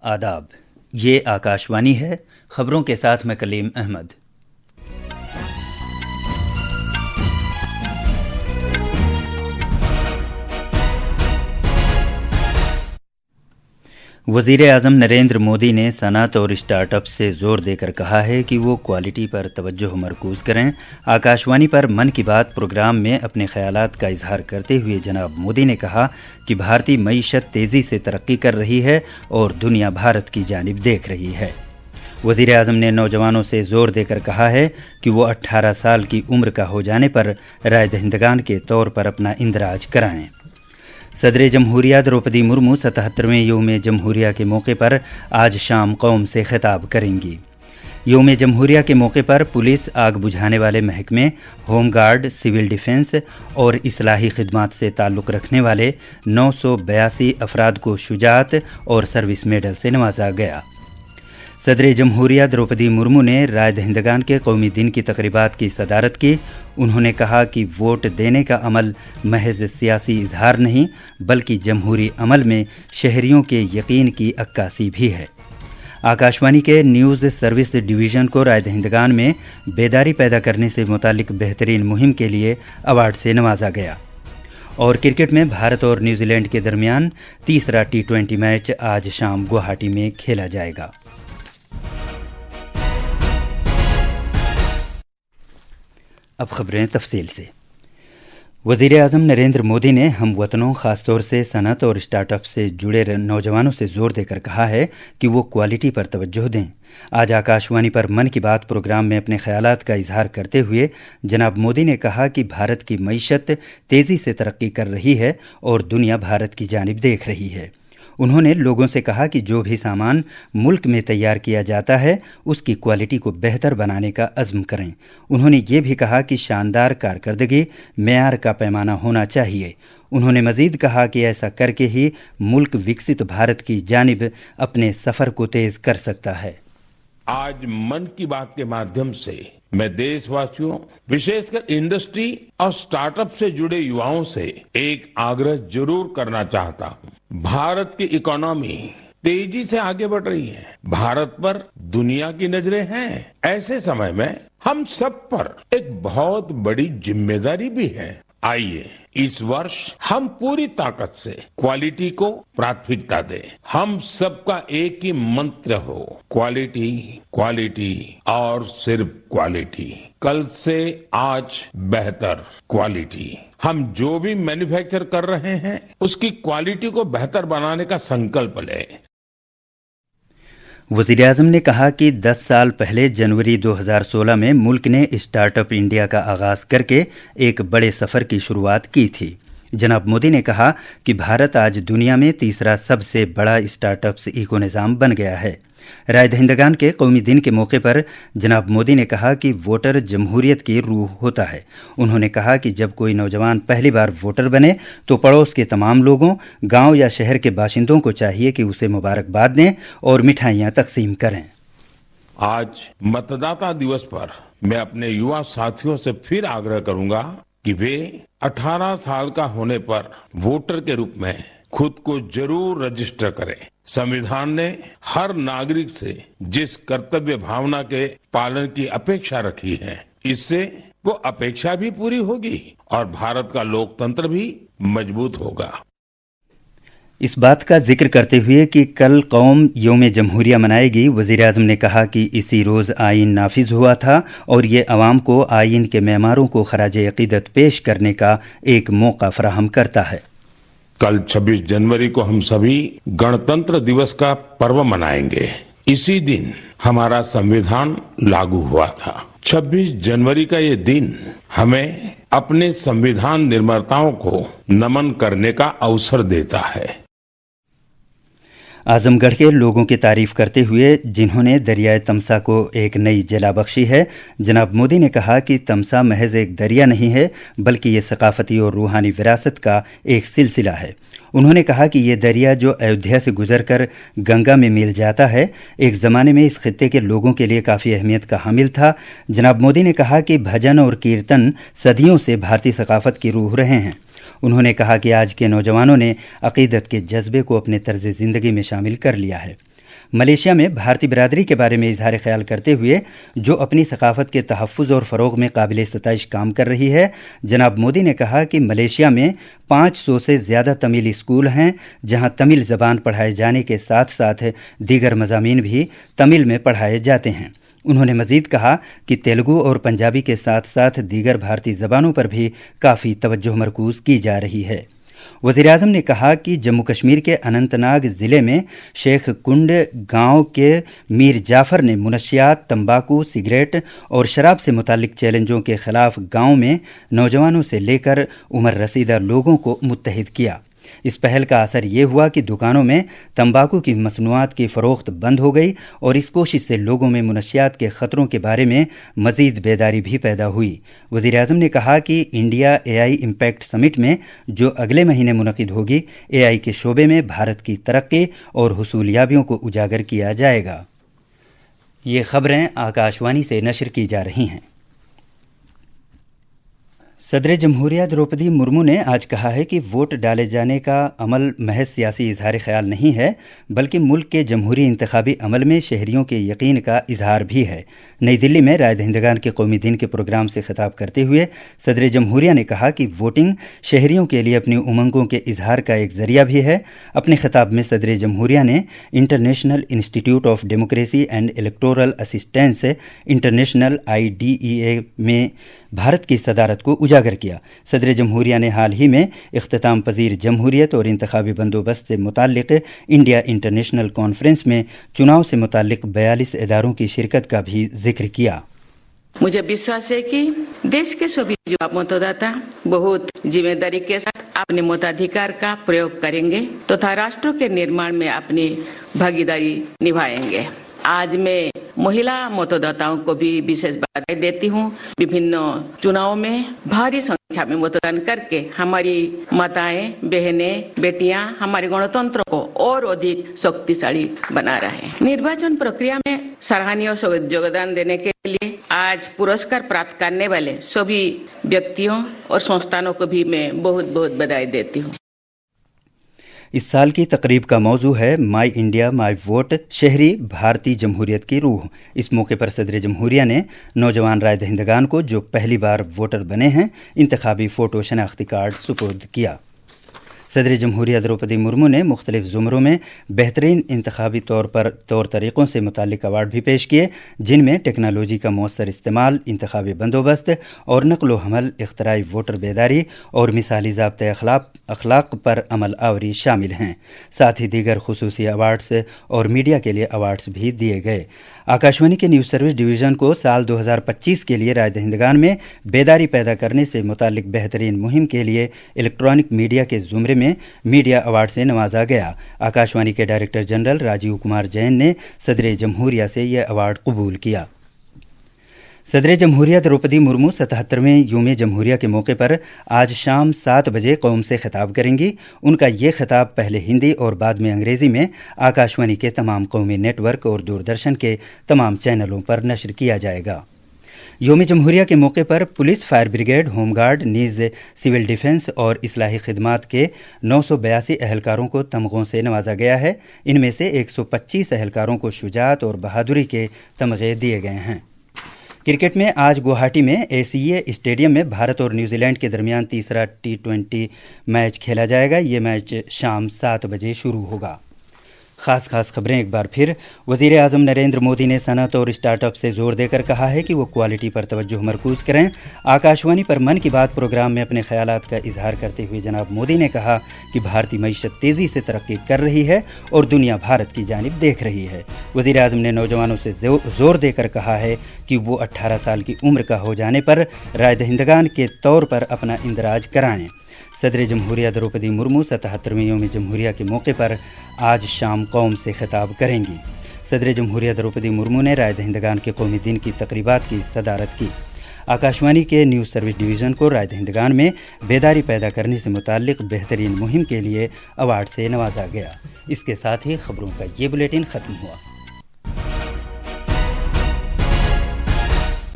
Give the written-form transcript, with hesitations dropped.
आदाब। ये आकाशवाणी है। खबरों के साथ मैं कलीम अहमद। वज़ीर-ए-आज़म नरेंद्र मोदी ने सनअत और स्टार्टअप से जोर देकर कहा है कि वो क्वालिटी पर तवज्जो मरकूज़ करें। आकाशवाणी पर मन की बात प्रोग्राम में अपने ख़यालात का इजहार करते हुए जनाब मोदी ने कहा कि भारतीय मईशत तेज़ी से तरक्की कर रही है और दुनिया भारत की जानिब देख रही है। वज़ीर-ए-आज़म ने नौजवानों से जोर देकर कहा है कि वो 18 साल की उम्र का हो जाने पर राय दहिंदगान के तौर पर अपना इंदराज कराएं। सदर जमहूरिया द्रौपदी मुर्मू 77वें यौम जमहूरिया के मौके पर आज शाम कौम से खिताब करेंगी। यौम जमहूरिया के मौके पर पुलिस, आग बुझाने वाले महकमे, होम गार्ड, सिविल डिफेंस और इस्लाही खिदमात से ताल्लुक़ रखने वाले 982 अफराद को शुजाअत और सर्विस मेडल से नवाजा गया। सदर जमहूरिया द्रौपदी मुर्मू ने राय दहिंदगान के कौमी दिन की तकरीबात की सदारत की। उन्होंने कहा कि वोट देने का अमल महज सियासी इजहार नहीं बल्कि जमहूरी अमल में शहरियों के यकीन की अक्कासी भी है। आकाशवाणी के न्यूज़ सर्विस डिवीज़न को राय दहिंदगान में बेदारी पैदा करने से मुतालिक बेहतरीन मुहिम के लिए अवार्ड से नवाजा गया। और क्रिकेट में भारत और न्यूजीलैंड के दरमियान तीसरा T20 मैच आज शाम गुवाहाटी में खेला जाएगा। अब खबरें तफसील से। वज़ीर-ए-आज़म नरेंद्र मोदी ने हम वतनों, ख़ासतौर से सनअत और स्टार्टअप से जुड़े नौजवानों से जोर देकर कहा है कि वो क्वालिटी पर तवज्जो दें। आज आकाशवाणी पर मन की बात प्रोग्राम में अपने ख़यालात का इजहार करते हुए जनाब मोदी ने कहा कि भारत की मईशत तेज़ी से तरक्की कर रही है और दुनिया भारत की जानिब देख रही है। उन्होंने लोगों से कहा कि जो भी सामान मुल्क में तैयार किया जाता है उसकी क्वालिटी को बेहतर बनाने का अज़्म करें। उन्होंने ये भी कहा कि शानदार कारकर्दगी मेयार का पैमाना होना चाहिए। उन्होंने मज़ीद कहा कि ऐसा करके ही मुल्क विकसित भारत की जानिब अपने सफ़र को तेज़ कर सकता है। आज मन की बात के माध्यम से मैं देशवासियों, विशेषकर इंडस्ट्री और स्टार्टअप से जुड़े युवाओं से एक आग्रह जरूर करना चाहता हूं। भारत की इकोनॉमी तेजी से आगे बढ़ रही है। भारत पर दुनिया की नजरें हैं। ऐसे समय में हम सब पर एक बहुत बड़ी जिम्मेदारी भी है। आइए इस वर्ष हम पूरी ताकत से क्वालिटी को प्राथमिकता दें। हम सबका एक ही मंत्र हो, क्वालिटी, क्वालिटी और सिर्फ क्वालिटी। कल से आज बेहतर क्वालिटी। हम जो भी मैन्युफैक्चर कर रहे हैं उसकी क्वालिटी को बेहतर बनाने का संकल्प लें। वज़ीर-ए-आज़म ने कहा कि 10 साल पहले जनवरी 2016 में मुल्क ने स्टार्टअप इंडिया का आगाज़ करके एक बड़े सफ़र की शुरुआत की थी। जनाब मोदी ने कहा कि भारत आज दुनिया में तीसरा सबसे बड़ा स्टार्टअप्स इको निज़ाम बन गया है। राय दहिंदगान के कौमी दिन के मौके पर जनाब मोदी ने कहा कि वोटर जमहूरियत की रूह होता है। उन्होंने कहा कि जब कोई नौजवान पहली बार वोटर बने तो पड़ोस के तमाम लोगों, गांव या शहर के बाशिंदों को चाहिए कि उसे मुबारकबाद दें और मिठाइयां तकसीम करें। आज मतदाता दिवस पर मैं अपने युवा साथियों से फिर आग्रह करूंगा कि वे 18 साल का होने पर वोटर के रूप में खुद को जरूर रजिस्टर करें। संविधान ने हर नागरिक से जिस कर्तव्य भावना के पालन की अपेक्षा रखी है, इससे वो अपेक्षा भी पूरी होगी और भारत का लोकतंत्र भी मजबूत होगा। इस बात का जिक्र करते हुए कि कल कौम यौम जमहूरिया मनाएगी, वज़ीर-ए-आज़म ने कहा कि इसी रोज़ आइन नाफिज हुआ था और ये अवाम को आइन के मेमारों को खराज अक़ीदत पेश करने का एक मौका फराहम करता है। कल 26 जनवरी को हम सभी गणतंत्र दिवस का पर्व मनाएंगे। इसी दिन हमारा संविधान लागू हुआ था। 26 जनवरी का ये दिन हमें अपने संविधान निर्माताओं को नमन करने का अवसर देता है। आजमगढ़ के लोगों की तारीफ करते हुए जिन्होंने दरियाए तमसा को एक नई जला बख्शी है, जनाब मोदी ने कहा कि तमसा महज एक दरिया नहीं है बल्कि ये सकाफती और रूहानी विरासत का एक सिलसिला है। उन्होंने कहा कि ये दरिया जो अयोध्या से गुजरकर गंगा में मिल जाता है, एक ज़माने में इस खित्ते के लोगों के लिए काफ़ी अहमियत का हामिल था। जनाब मोदी ने कहा कि भजन और कीर्तन सदियों से भारतीय सकाफत की रूह रहे हैं। उन्होंने कहा कि आज के नौजवानों ने अक़ीदत के जज्बे को अपने तर्ज़ ज़िंदगी में शामिल कर लिया है। मलेशिया में भारतीय बिरादरी के बारे में इजहार ख्याल करते हुए जो अपनी सकाफत के तहफ़्फ़ुज़ और फ़रोग़ में काबिल सताइश काम कर रही है, जनाब मोदी ने कहा कि मलेशिया में 500 से ज़्यादा तमिल स्कूल हैं जहां तमिल ज़बान पढ़ाए जाने के साथ साथ दीगर मज़ामीन भी तमिल में पढ़ाए जाते हैं। उन्होंने मज़ीद कहा कि तेलुगु और पंजाबी के साथ साथ दीगर भारतीय ज़बानों पर भी काफ़ी तवज्जो मरकूज़ की जा रही है। वज़ीर-ए-आज़म ने कहा कि जम्मू कश्मीर के अनंतनाग ज़िले में शेख कुंड गांव के मीर जाफ़र ने मुनशियात, तंबाकू, सिगरेट और शराब से मुतालिक चैलेंजों के खिलाफ गांव में नौजवानों से लेकर उम्र रसीदा लोगों को मुत्तहिद किया। इस पहल का असर ये हुआ कि दुकानों में तंबाकू की मसनूआत की फ़रोख्त बंद हो गई और इस कोशिश से लोगों में मुनशियात के ख़तरों के बारे में मज़ीद बेदारी भी पैदा हुई। वज़ीर-ए-आज़म ने कहा कि इंडिया AI इम्पैक्ट समिट में जो अगले महीने मुनक़िद होगी, AI के शोबे में भारत की तरक्की और हुसूलियाबियों को उजागर किया जाएगा। ये खबरें आकाशवाणी से नशर की जा रही हैं। सदर जमहूरिया द्रौपदी मुर्मू ने आज कहा है कि वोट डाले जाने का अमल महज सियासी इजहार ख्याल नहीं है, बल्कि मुल्क के जमहूरी इंतखाबी अमल में शहरियों के यकीन का इजहार भी है। नई दिल्ली में राय दहिंदगान के कौमी दिन के प्रोग्राम से खिताब करते हुए सदर जमहूरिया ने कहा कि वोटिंग शहरियों के लिए अपनी उमंगों के इजहार का एक जरिया भी है। अपने खिताब में सदर जमहूरिया ने international institute of democracy and electoral assistance international IDEA में भारत की सदारत को उजागर किया। सदर जमहूरिया ने हाल ही में इख्तिताम पजीर जमहूरियत और इंतखाबी बंदोबस्त से मुताल्लिक इंडिया इंटरनेशनल कॉन्फ्रेंस में चुनाव से मुताल्लिक 42 इदारों की शिरकत का भी जिक्र किया। मुझे विश्वास है कि देश के सभी युवा मतदाता बहुत जिम्मेदारी के साथ अपने मताधिकार का प्रयोग करेंगे तथा राष्ट्र के निर्माण में अपनी भागीदारी निभाएंगे। आज मैं महिला मतदाताओं को भी विशेष बधाई देती हूँ। विभिन्न चुनावों में भारी संख्या में मतदान करके हमारी माताएं, बहनें, बेटियां हमारे गणतंत्र को और अधिक शक्तिशाली बना रहे हैं। निर्वाचन प्रक्रिया में सराहनीय योगदान देने के लिए आज पुरस्कार प्राप्त करने वाले सभी व्यक्तियों और संस्थानों को भी मैं बहुत बहुत बधाई देती हूँ। इस साल की तकरीब का मौजू है माई इंडिया माई वोट, शहरी भारतीय जमहूरियत की रूह। इस मौके पर सदर जमहूरिया ने नौजवान राय दहिंदगान को जो पहली बार वोटर बने हैं इंतखाबी फ़ोटो शनाख्ती कार्ड सुपुर्द किया। सदर जमहूरिया द्रौपदी मुर्मू ने मुख्तलिफ ज़ुमरों में बेहतरीन इंतखाबी तौर तरीक़ों से मुतालिक अवार्ड भी पेश किए, जिनमें टेक्नोलॉजी का मौसर इस्तेमाल, इंतखाबी बंदोबस्त और नक़्ल हमल, इख्तराई वोटर बेदारी और मिसाली ज़ाब्ते अखलाक पर अमल आवरी शामिल हैं। साथ ही दीगर खुसूसी अवार्ड्स और मीडिया के लिए अवार्ड्स भी दिए गए। आकाशवाणी के न्यूज़ सर्विस डिवीज़न को साल 2025 के लिए राय दहिंदगान में बेदारी पैदा करने से मुतालिक बेहतरीन मुहिम के लिए इलेक्ट्रॉनिक मीडिया के ज़ुमरे में मीडिया अवार्ड से नवाजा गया। आकाशवाणी के डायरेक्टर जनरल राजीव कुमार जैन ने सदर जमहूरिया से यह अवार्ड कबूल किया। सदर जमहूरिया द्रौपदी मुर्मू 77वें यूम जमहूरिया के मौके पर आज शाम 7 बजे कौम से खिताब करेंगी। उनका ये खिताब पहले हिंदी और बाद में अंग्रेज़ी में आकाशवाणी के तमाम कौमी नेटवर्क और दूरदर्शन के तमाम चैनलों पर नशर किया जाएगा। योम जमहूरिया के मौके पर पुलिस, फायर ब्रिगेड, होमगार्ड, नीज़ सिविल डिफेंस और इस्लाही खिदमात के 982 एहलकारों को तमग़ों से नवाजा गया है। इनमें से 125 एहलकारों को शुजाअत और बहादुरी के तमग़े दिए गए हैं। क्रिकेट में आज गुवाहाटी में ACA स्टेडियम में भारत और न्यूजीलैंड के दरमियान तीसरा T20 मैच खेला जाएगा। ये मैच शाम 7 बजे शुरू होगा। खास खबरें एक बार फिर। वज़ीर-ए-आज़म नरेंद्र मोदी ने सनअत और स्टार्टअप से जोर देकर कहा है कि वो क्वालिटी पर तवज्जो मरकूज़ करें। आकाशवाणी पर मन की बात प्रोग्राम में अपने ख्यालात का इजहार करते हुए जनाब मोदी ने कहा कि भारतीय मईशत तेज़ी से तरक्की कर रही है और दुनिया भारत की जानिब देख रही है। वज़ीर-ए-आज़म ने नौजवानों से जोर देकर कहा है कि वो 18 साल की उम्र का हो जाने पर राय दहिंदगान के तौर पर अपना इंदराज कराएं। सदर जमहूरिया द्रौपदी मुर्मू 77वें यौम जमहूरिया के मौके पर आज शाम कौम से खिताब करेंगी। सदर जमहूरिया द्रौपदी मुर्मू ने राय दहिंदगान के कौमी दिन की तकरीबात की सदारत की। आकाशवाणी के न्यूज़ सर्विस डिवीज़न को राय दहिंदगान में बेदारी पैदा करने से मुताल्लिक बेहतरीन मुहिम के लिए अवार्ड से नवाजा गया। इसके साथ ही खबरों का ये बुलेटिन ख़त्म हुआ।